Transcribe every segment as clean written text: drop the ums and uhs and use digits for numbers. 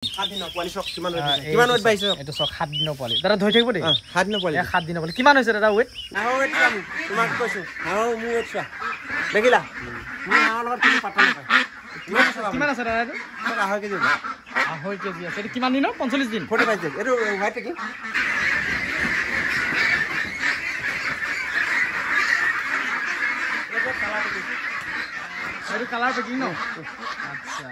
7 দিনৰ পোৱালি চক কিমান ৱেট পাইছে এটো চক 7 দিনৰ পোৱালি দাদা ধৰি থাকিব দেই 7 দিনৰ পোৱালি 7 দিনৰ পোৱালি কিমান হৈছে দাদা ৱেট নাও ৱেট তোমাক কৈছো নাও মু ৱেট চোৱা দেখিলা মু নাও লগত কোনো পাতা নাপায় কিমান আছে দাদা এটো 2.5 কেজি 2.5 কেজি আছে এটো কিমান দিনৰ 45 দিন 45 দিন এটো হোৱাইট কি এটো কালাৰ পেকিং ন আচ্ছা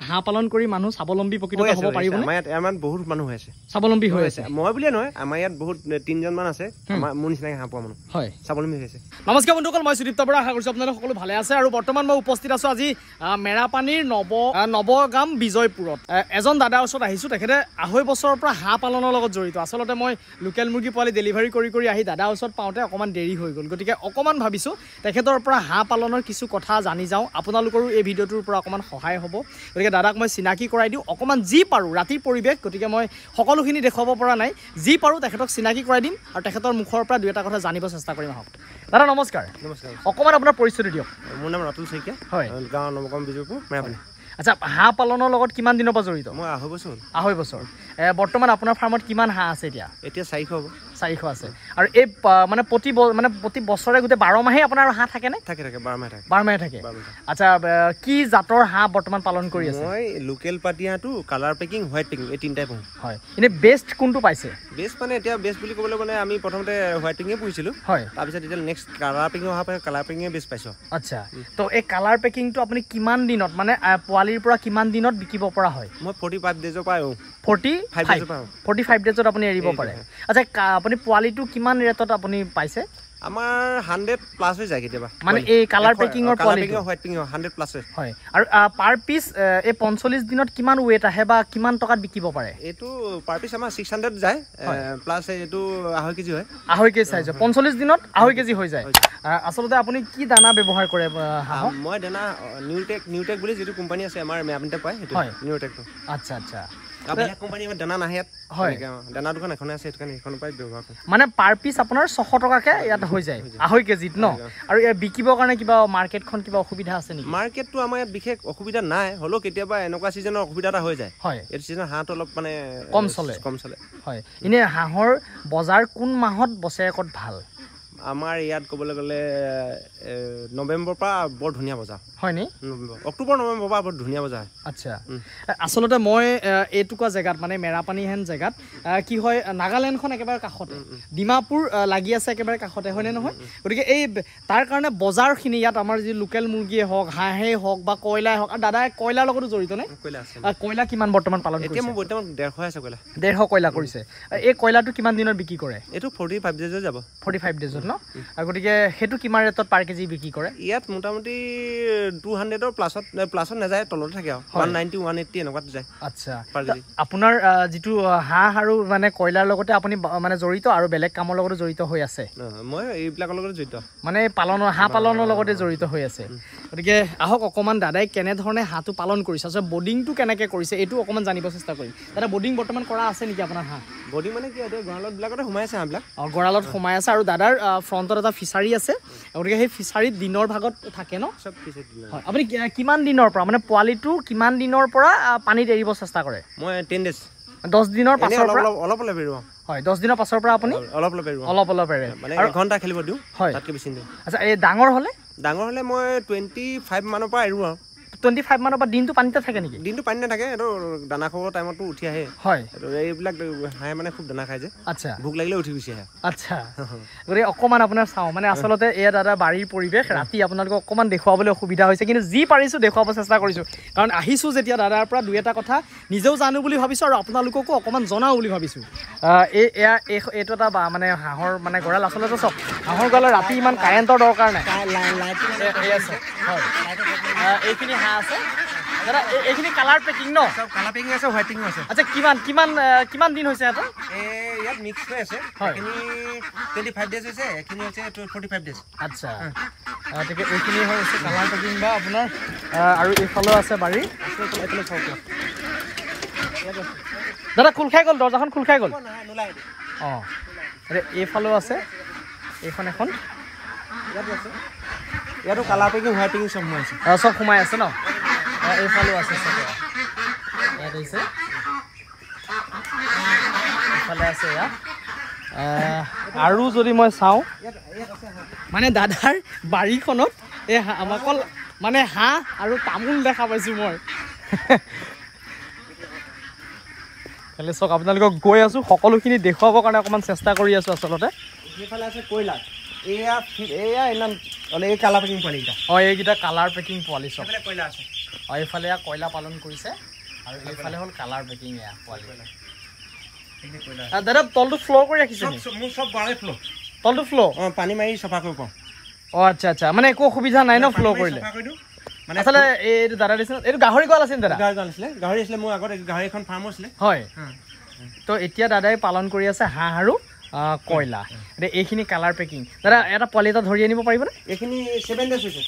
হাঁহ পালন কৰি মানুহ স্বাৱলম্বী প্ৰকৃততে হ'ব পাৰিব আমাৰ ইয়াত বহুত মানুহ আছে স্বাৱলম্বী হৈ আছে মই বুলিয়ে নহয় আমাৰ ইয়াত বহুত 3জন মান আছে আমাৰ মোৰ নিচিনাকৈ হাঁহ পোৱা মানুহ হয় স্বাৱলম্বী হৈছে নমস্কাৰ বন্ধুসকল মই সুদীপ্ত বৰা আশা কৰিছোঁ আপোনালোক সকলো ভালে আছে আৰু বৰ্তমান মই উপস্থিত আছোঁ আজি মেৰাপানীৰ নৱগাম বিজয়পুৰত এজন দাদাৰ ওচৰত আহিছোঁ তেখেতে 2.5 বছৰৰ পৰা হাঁহ পালনৰ লগত জড়িত আচলতে মই লোকেল মুৰ্গী পোৱালি ডেলিভাৰী কৰি আহি দাদাৰ ওচৰত পাওঁতে অকণমান দেৰি হৈ গ'ল গতিকে অকণমান ভাবিছোঁ তেখেতৰ পৰা হাঁহ পালনৰ কিছু কথা জানি যাওঁ আপোনালোকৰো এই ভিডিঅ'টোৰ পৰা অকণমান সহায় হ'ব গতিকে দাদাক মই চিনাকি কৰাই দিওঁ অকণমান যি পাৰোঁ ৰাতিৰ পৰিৱেশ গতিকে মই সকলোখিনি দেখুৱাব পৰা নাই যি পাৰোঁ তেখেতক চিনাকি কৰাই দিম আৰু তেখেতৰ মুখৰ পৰা দুই এটা কথা জানিব চেষ্টা কৰিম আহক দাদা নমস্কাৰ অকণমান আপোনাৰ পৰিচয়টো দিয়ক মোৰ নাম ৰাতুল শইকীয়া হয় গাঁও নৱগাম বিজয়পুৰ মেৰাপানী আচ্ছা হাঁহ পালনৰ লগত কিমান দিনৰ পৰা জড়িত মই 2.5 বছৰ 2.5 বছৰ বৰ্তমান আপোনাৰ ফাৰ্মত কিমান হাঁহ আছে এতিয়া 400 হ'ব 400 আছে আৰু এই মানে প্ৰতি বছৰে গোটেই 12 মাহে আপোনাৰ হাঁহ থাকে নে থাকে 12 মাহে থাকে 12 মাহে থাকে আচ্ছা কি জাতৰ হাঁহ বৰ্তমান পালন কৰি আছে মই লোকেল পাটিয়াটো কালাৰ পেকিং হোৱাইট পেকিং এই তিনটাই পাওঁ হয় এনে বেষ্ট কোনটো পাইছে বেষ্ট মানে এতিয়া বেষ্ট বুলি ক'বলৈ মানে আমি প্ৰথমতে হোৱাইট পেকিঙে পুহিছিলোঁ হয় তাৰপিছত এতিয়া নেক্সট কালাৰ পেকিং অহা পাছত কালাৰ পেকিঙে বেষ্ট পাইছোঁ আচ্ছা তো এই কালাৰ পেকিংটো আপুনি কিমান দিনত মানে পোৱালিৰ পৰা কিমান দিনত বিকিব পৰা হয় মই 45 ডেজৰ পৰা 45 ডেজত আপুনি এৰিব পাৰে আচ্ছা আপুনি পোৱালিটো কিমান ৰেটত আপুনি পাইছে আমাৰ 100 প্লাস হৈ যায় কেতিয়াবা মানে এই কালাৰ পেকিংৰ কোৱালিটি হোৱাইট পেকিং 100 প্লাস হয় আৰু পাৰ পিস এই 45 দিনত কিমান ওয়েট আহে বা কিমান টকাত বিকিব পাৰে এটো পাৰ পিস আমাৰ 600 যায় প্লাস এটো 2.5 কেজি হয় 2.5 কেজি সাইজ 45 দিনত 2.5 কেজি হৈ যায় আসলতে আপুনি কি দানা ব্যৱহাৰ কৰে হাঁহক মই দানা নিউটেক বুলি যেটো কোম্পানী আছে আমাৰ মেৰাপানীতে পায় হেতু নিউটেকটো আচ্ছা আচ্ছা আবেলা কোম্পানী আমাৰ দানা নাহে হয় দানা দোকান এখন আছে এখানে এখন পাই ব্যৱহাৰ কৰে মানে পাৰ পিস আপোনাৰ 600 টকাকে ইয়াত হৈ যায় 2.5 কেজিত ন আৰু এই বিকিবৰ কাৰণে কিবা মাৰ্কেটখন কিবা অসুবিধা আছে নেকি মাৰ্কেটটো আমাৰ ইয়াত বিশেষ অসুবিধা নাই হলো কেতিয়াবা এনেকুৱা সিজনৰ অসুবিধা এটা হৈ যায় হয় এই সিজন হাঁহটো অলপ মানে কম চলে হয় ইনে হাঁহৰ বজাৰ কোন মাহত বছৰেকত ভাল আমাৰ ইয়াত ক'বলৈ গ'লে নৱেম্বৰ পৰা বৰ ধুনীয়া বজাৰ হয় নি অক্টোবৰ নৱেম্বৰ পৰা বৰ ধুনীয়া বজাৰ আচ্ছা আসলতে মই এটুকা জেগাত মানে মেৰাপানী হেন জেগাত কি হয় নাগালেণ্ডখন একেবাৰে কাষতে ডিমাপুৰ লাগি আছে একেবাৰে কাষতে হয়নে নহয় গতিকে এই তাৰ কাৰণে বজাৰখিনি ইয়াত আমাৰ যি লোকেল মুৰ্গীয়ে হওক হাঁহেই হওক বা কয়লাই হওক আৰু দাদাই কয়লাৰ লগতো জড়িত নে কয়লা কিমান বৰ্তমান পালন কৰিছে এতিয়া মই বৰ্তমান 150 আছে কয়লা 150 কয়লা কৰিছে এই কয়লাটো কিমান দিনত বিক্ৰী কৰে এইটো 45 ডেজত যাব 45 ডেজত ন গতিকে হেতু কিমান ৰেটত পাৰ কেজি বিক্ৰী কৰে ইয়াত মোটামুটি 200 প্লাছত নাযায় তলত থাকে 190 180 এনেকুৱাত যায় আচ্ছা পাৰ কেজি আপোনাৰ যেটো হাঁহ আৰু মানে কয়লাৰ লগতে আপুনি মানে জড়িত আৰু বেলেগ কামৰ লগতে জড়িত হৈ আছে মই এইবিলাকৰ লগতে জড়িত মানে হাঁহ পালনৰ লগতে জড়িত হৈ আছে গতিকে আহক অকমান দাদাই কেনে ধৰণে হাঁহটো পালন কৰিছে আছে বডিংটো কেনেকৈ কৰিছে এইটো অকমান জানিব চেষ্টা কৰিম দাদা বডিং বৰ্তমান কৰা আছে নেকি আপোনাৰ হাঁহ বডিং মানে কি এতিয়া গড়ালত বিলাকতে সোমাই আছে হাঁহবিলাক গড়ালত সোমাই আছে আৰু দাদাৰ ফ্ৰণ্টত এটা ফিচাৰী আছে গতিকে সেই ফিচাৰীত দিনৰ ভাগত থাকে ন সব ফিচাৰীত হয় আপুনি কিমান দিনৰ পৰা মানে পোৱালিটো কিমান দিনৰ পৰা পানীত এৰিব চেষ্টা কৰে মই 10 ডেজ 10 দিনৰ পাছৰ পৰা অলপ এৰিব হয় 10 দিনৰ পাছৰ পৰা আপুনি অলপ এৰে মানে 1 ঘণ্টা খেলিব দিও তাতকৈ বেছি দিও আচ্ছা এই ডাঙৰ হলে মই 25 মানৰ পৰা এৰো 25 মানৰ পৰা দিনটো পানীতে থাকে নেকি দিনটো পানী নাথাকে এটো দানা খোৱাৰ টাইমটো উঠি আহে হয় এইবিলাক হাঁহে মানে খুব দানা খাই যে আচ্ছা ভোক লাগিলে উঠি গুচি আহে আচ্ছা গতিকে অকমান আপোনাৰ চাওঁ মানে আচলতে এয়া দাদা বাৰীৰ পৰিৱেশ ৰাতি আপোনালোকক অকমান দেখুৱাবলৈ অসুবিধা হৈছে কিন্তু যি পাৰিছোঁ দেখুৱাব চেষ্টা কৰিছোঁ কাৰণ আহিছোঁ যেতিয়া দাদাৰ পৰা দুই এটা কথা নিজেও জানো বুলি ভাবিছোঁ আৰু আপোনালোককো অকমান জনাওঁ বুলি ভাবিছোঁ এইটো এটা মানে হাঁহৰ মানে গঁৰাল আচলতে চাওক হাঁহৰ গঁৰালত ৰাতি ইমান কাৰেণ্টৰ দৰকাৰ নাই এইখিনি হাঁহ আছে দাদা এইখিনি কালাৰ পেকিং ন সব কালাৰ পেকিং আছে হোৱাইট পেকিং আছে আচ্ছা কিমান দিন হৈছে এটা ইয়াত মিক্স হৈ আছে এখিনি 25 ডেজ হৈছে এখিনি হৈছে 45 ডেজ আচ্ছা ঠিক এইখিনি হৈছে কালাৰ পেকিং বা আপোনাৰ আৰু এইফালে আছে বাৰী এইফালে চাওক দাদা খোল খাই গ'ল দৰ্জাখন খোল খাই গ'ল অঁ এইফালেও আছে এইখন এখন ইয়াতো কালাৰ পেকিং হোৱাইট পেকিং সব সোমাই আছে সব সোমাই আছে ন এইফালেও আছে চাগে ইয়াত আহিছে ইফালে আছে এয়া আৰু যদি মই চাওঁ মানে দাদাৰ বাৰীখনত এই অকল মানে হাঁহ আৰু তামোল দেখা পাইছোঁ মই খালি চাওক আপোনালোকক গৈ আছোঁ সকলোখিনি দেখুৱাবৰ কাৰণে অকণমান চেষ্টা কৰি আছোঁ আচলতে সেইফালে আছে কয়লা এয়া ইমান এই কালাৰ পেকিং পোৱালিকেইটা অঁ এইকেইটা কালাৰ পেকিং পোৱালি চব কয়লা আছে অঁ এইফালে এয়া কয়লা পালন কৰিছে আৰু এইফালে হ'ল কালাৰ পেকিং এয়া পোৱালি দাদা তলটো ফ্ল' কৰি ৰাখিছে মোৰ চব বাৰে ফ্ল' তলটো ফ্ল' অঁ পানী মাৰি চফা কৰিব পাৰোঁ অঁ আচ্ছা আচ্ছা মানে একো অসুবিধা নাই ন ফ্ল' কৰিলে মানে আচলতে এইটো দাদা দিছে এইটো গাহৰি গঁৰাল আছিল দাদা গাহৰি আছিলে মোৰ আগত গাহৰি এখন ফাৰ্ম আছিলে হয় তো এতিয়া দাদাই পালন কৰি আছে হাঁহ আৰু কয়লা এতিয়া এইখিনি কালাৰ পেকিং দাদা এটা পোৱালি এটা ধৰি আনিব পাৰিবনে এইখিনি 7 days হৈছে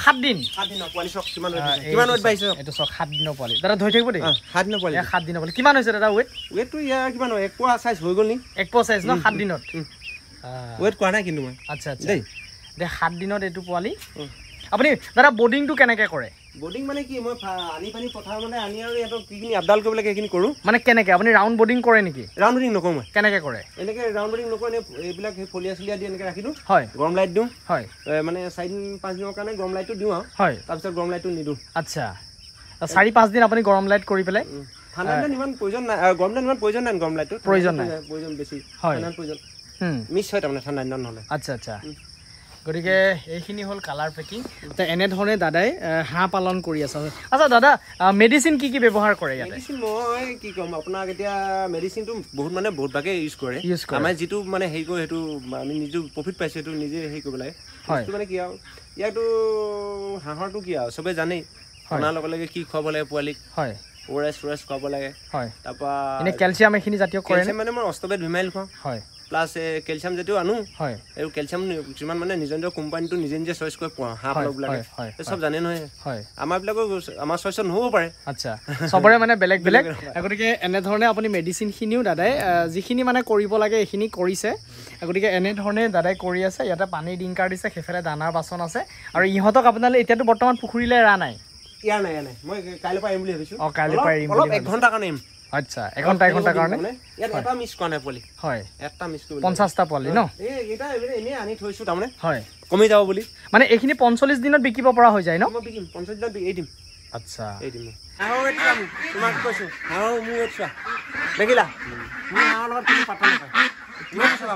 7 দিন 7 দিনৰ পোৱালি চক কিমান ৱেট পাইছে এইটো চক 7 দিনৰ পোৱালি দাদা ধৰি থাকিব দেই 7 দিনৰ পোৱালি 7 দিনৰ পোৱালি কিমান হৈছে দাদা ৱেটটো ইয়াৰ কিমান এক পোৱা চাইজ হৈ গ'ল নি এক পোৱা চাইজ ন 7 দিনত ৱেট কৰা নাই কিন্তু মই আচ্ছা আচ্ছা দেই 7 দিনত এইটো পোৱালি আপুনি দাদা বৰ্ডিংটো কেনেকৈ কৰে বৰ্ডিং মানে কি মই আনি পানী পথাৰ মানে আনি আৰু ইহঁতক কিখিনি আপডাল কৰিব লাগে সেইখিনি কৰোঁ মানে কেনেকৈ আপুনি ৰাউণ্ড বৰ্ডিং কৰে নেকি ৰাউণ্ড বৰ্ডিং নকৰোঁ মই কেনেকৈ কৰে এনেকৈ ৰাউণ্ড বৰ্ডিং নকৰোঁ এনে এইবিলাক ফলিয়া চলিয়া দি এনেকৈ ৰাখি দিওঁ হয় গৰম লাইট দিওঁ হয় মানে 4-5 দিনৰ কাৰণে গৰম লাইটটো দিওঁ আৰু হয় তাৰপিছত গৰম লাইটটো নিদিওঁ আচ্ছা 4-5 দিন আপুনি গৰম লাইট কৰি পেলাই ঠাণ্ডা দিনত ইমান প্ৰয়োজন নাই গৰম দিনত ইমান প্ৰয়োজন নাই গৰম লাইটটো প্ৰয়োজন বেছি হয় প্ৰয়োজন মিছ হয় তাৰমানে ঠাণ্ডা দিনত নহ'লে আচ্ছা আচ্ছা গতিকে এইখিনি হ'ল কালাৰ পেকিং তো এনেধৰণে দাদাই হাঁহ পালন কৰি আছে আচ্ছা দাদা মেডিচিন কি কি ব্যৱহাৰ কৰে ইয়াতে মেডিচিন মই কি ক'ম আপোনাক এতিয়া মেডিচিনটো বহুত মানে বহুত ভাগে ইউজ কৰে আমাৰ যিটো মানে হেৰি কৰে সেইটো আমি নিজে প্ৰফিট পাইছোঁ সেইটো নিজে হেৰি কৰিব লাগে সেইটো মানে কি আৰু ইয়াতো হাঁহৰটো কি আৰু চবেই জানেই অনাৰ লগে লগে কি খুৱাব লাগে পোৱালিক হয় ORS খুৱাব লাগে হয় তাৰপৰা এনে কেলছিয়াম এইখিনি জাতীয় কৰে মানে মই অষ্টবেট ভিমাইল খুৱাওঁ হয় প্লাছ কেলছিয়াম জাতীয় আনো হয় আৰু কেলছিয়াম কিছুমান মানে নিজৰ নিজৰ কোম্পানীটো নিজে নিজে চইচ কৰি হাঁহ বিলাকে চব জানে নহয় হয় আমাৰবিলাকৰ আমাৰ চইচত নহ'ব পাৰে আচ্ছা চবৰে মানে বেলেগ বেলেগ গতিকে এনেধৰণে আপুনি মেডিচিনখিনিও দাদাই যিখিনি মানে কৰিব লাগে এইখিনি কৰিছে গতিকে এনেধৰণে দাদাই কৰি আছে ইয়াতে পানীৰ ডিংকাৰ দিছে সেইফালে দানাৰ বাচন আছে আৰু ইহঁতক আপোনালোকে এতিয়াতো বৰ্তমান পুখুৰীলৈ এৰা নাই ইয়াৰ নাই মই কাইলৈ পৰা আহিম বুলি ভাবিছোঁ অঁ কাইলৈ পৰা আহিম অলপ 1 ঘণ্টাৰ কাৰণে আহিম আচ্ছা 1 ঘণ্টাৰ কাৰণে ইয়াত এটা মিছ কৰা নাই পোৱালি হয় এটা মিছ কৰিব 50টা পোৱালি ন এইটা এনেই আনি থৈছোঁ তাৰমানে হয় কমি যাব বুলি মানে এইখিনি 45 দিনত বিকিব পৰা হৈ যায় ন মই বিকিম 50 দিনত এৰি দিম আচ্ছা এৰি দিম হাঁহৰ ৱেট চাম তোমাক কৈছোঁ হাঁহৰ মোৰ ৱেট চোৱা দেখিলা মোৰ হাঁহৰ লগত কোনো পাত্তা নাপায়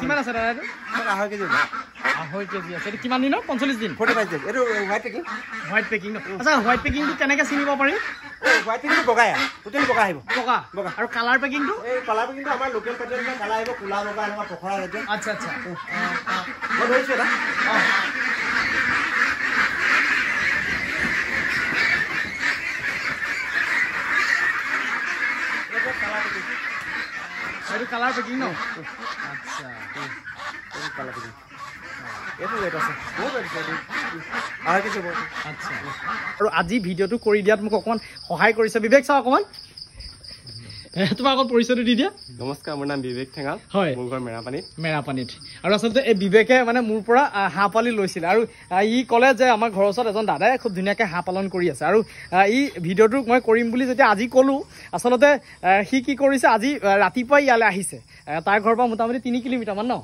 কিমান আছে দাদা এইটো 2.5 কেজি 2.5 কেজি আছে এইটো কিমান দিনৰ 45 দিন 45 দিন এইটো হোৱাইট পেকিং ন আচ্ছা হোৱাইট পেকিংটো কেনেকৈ চিনিব পাৰি হোৱাইট পেকিংটো বগাই টোটেল বগা আহিব বগা আৰু কালাৰ পেকিংটো এই কালাৰ পেকিংটো আমাৰ লোকেল পেটেলৰ কালাৰ আহিব কোলা বগা এনেকুৱা পখৰা জাতীয় আচ্ছা আচ্ছা মই ধৰিছোঁ এটা এইটো কালাৰ পেকিং ন আচ্ছা এইটো কালাৰ পেকিং এইটো ৱেট আছে বহুত ৱেট আছে আচ্ছা আৰু আজি ভিডিঅ'টো কৰি দিয়াত মোক অকণমান সহায় কৰিছে বিবেক চাওঁ অকণমান তোমাৰ আগত পৰিচয়টো দি দিয়া নমস্কাৰ মোৰ নাম বিবেক ঠেঙাল হয় মোৰ ঘৰ মেৰাপানীত আৰু আচলতে এই বিবেকে মানে মোৰ পৰা হাঁহ পালি লৈছিলে আৰু ই ক'লে যে আমাৰ ঘৰৰ ওচৰত এজন দাদাই খুব ধুনীয়াকৈ হাঁহ পালন কৰি আছে আৰু ই ভিডিঅ'টো মই কৰিম বুলি যেতিয়া আজি ক'লোঁ আচলতে সি কি কৰিছে আজি ৰাতিপুৱাই ইয়ালৈ আহিছে তাৰ ঘৰৰ পৰা মোটামুটি 3 কিলোমিটাৰমান ন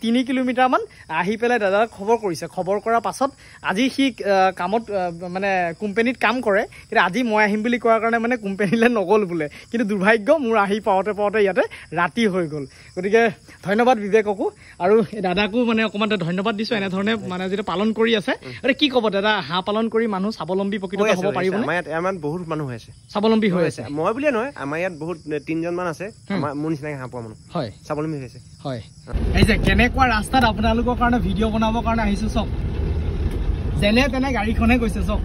3 কিলোমিটাৰমান আহি পেলাই দাদাক খবৰ কৰিছে খবৰ কৰাৰ পাছত আজি সি কামত মানে কোম্পানীত কাম কৰে কিন্তু আজি মই আহিম বুলি কোৱাৰ কাৰণে মানে কোম্পানীলৈ নগ'ল বোলে কিন্তু দুৰ্ভাগ্য মোৰ আহি পাওঁতে ইয়াতে ৰাতি হৈ গ'ল গতিকে ধন্যবাদ বিবেককো আৰু দাদাকো মানে অকণমান ধন্যবাদ দিছোঁ এনেধৰণে মানে যেতিয়া পালন কৰি আছে আৰু কি ক'ব দাদা হাঁহ পালন কৰি মানুহ স্বাৱলম্বী প্ৰকৃত হ'ব পাৰিব আমাৰ ইয়াত বহুত মানুহ হৈ আছে স্বাৱলম্বী হৈ আছে মই বুলিয়ে নহয় আমাৰ ইয়াত বহুত 3জনমান আছে মোৰ নিচিনাকৈ হাঁহ পোৱা মানুহ হয় স্বাৱলম্বী হৈ আছে হয় এই যে কেনেকুৱা ৰাস্তাত আপোনালোকৰ কাৰণে ভিডিঅ' বনাবৰ কাৰণে আহিছোঁ চব যেনে তেনে গাড়ীখনে গৈছে চব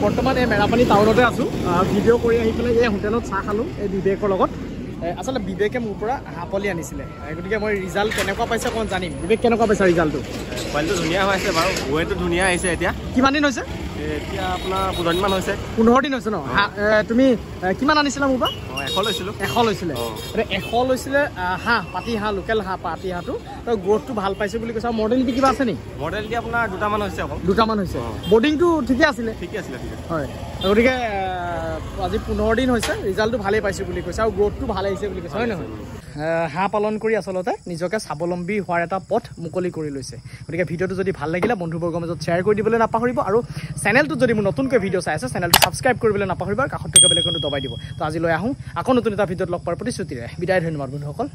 বৰ্তমান এই মেৰাপানী টাউনতে আছোঁ ভিডিঅ' কৰি আহি পেলাই এই হোটেলত চাহ খালোঁ এই বিবেকৰ লগত আচলতে বিবেকে মোৰ পৰা হাঁহ পোৱালি আনিছিলে গতিকে মই ৰিজাল্ট কেনেকুৱা পাইছে অকণমান জানিম বিবেক কেনেকুৱা পাইছে ৰিজাল্টটো পোৱালিটো ধুনীয়া হৈ আছে বাৰু ৱেটটো ধুনীয়া আহিছে এতিয়া কিমান দিন হৈছে এতিয়া আপোনাৰ 15 দিনমান হৈছে। 15 দিন হৈছে ন? তুমি কিমান আনিছিলা মোৰ পৰা? 100 লৈছিলোঁ। 100 লৈছিলে। 100 লৈছিলে হাঁহ, পাতি হাঁহ, লোকেল হাঁহ, পাতি হাঁহটো। তো গ্ৰ'থটো ভাল পাইছে বুলি কৈছে। মৰ্টেলিটি কিবা আছে নেকি? মৰ্টেলিটি আপোনাৰ 2টামান হৈছে অকল। 2টামান হৈছে। বৰ্ডিংটো ঠিকে আছিলে? ঠিকে আছিলে। হয়, গতিকে আজি 15 দিন হৈছে, ৰিজাল্টটো ভালেই পাইছোঁ বুলি কৈছে আৰু গ্ৰ'থটো ভাল আহিছে বুলি কৈছে, হয় নহয়? হাঁহ পালন কৰি আচলতে নিজকে স্বাৱলম্বী হোৱাৰ এটা পথ মুকলি কৰি লৈছে। গতিকে ভিডিঅ'টো যদি ভাল লাগিলে বন্ধুবৰ্গৰ মাজত শ্বেয়াৰ কৰি দিবলৈ নাপাহৰিব আৰু চেনেলটোত যদি মোৰ নতুনকৈ ভিডিঅ' চাই আছে চেনেলটো ছাবস্ক্ৰাইব কৰিবলৈ নাপাহৰিব আৰু কাষত থকা বেলেগটো দবাই দিব। তো আজিলৈ আহোঁ আকৌ নতুন এটা ভিডিঅ'ত লগ পোৱাৰ প্ৰতিশ্ৰুতিৰে বিদায়। ধন্যবাদ বন্ধুসকল।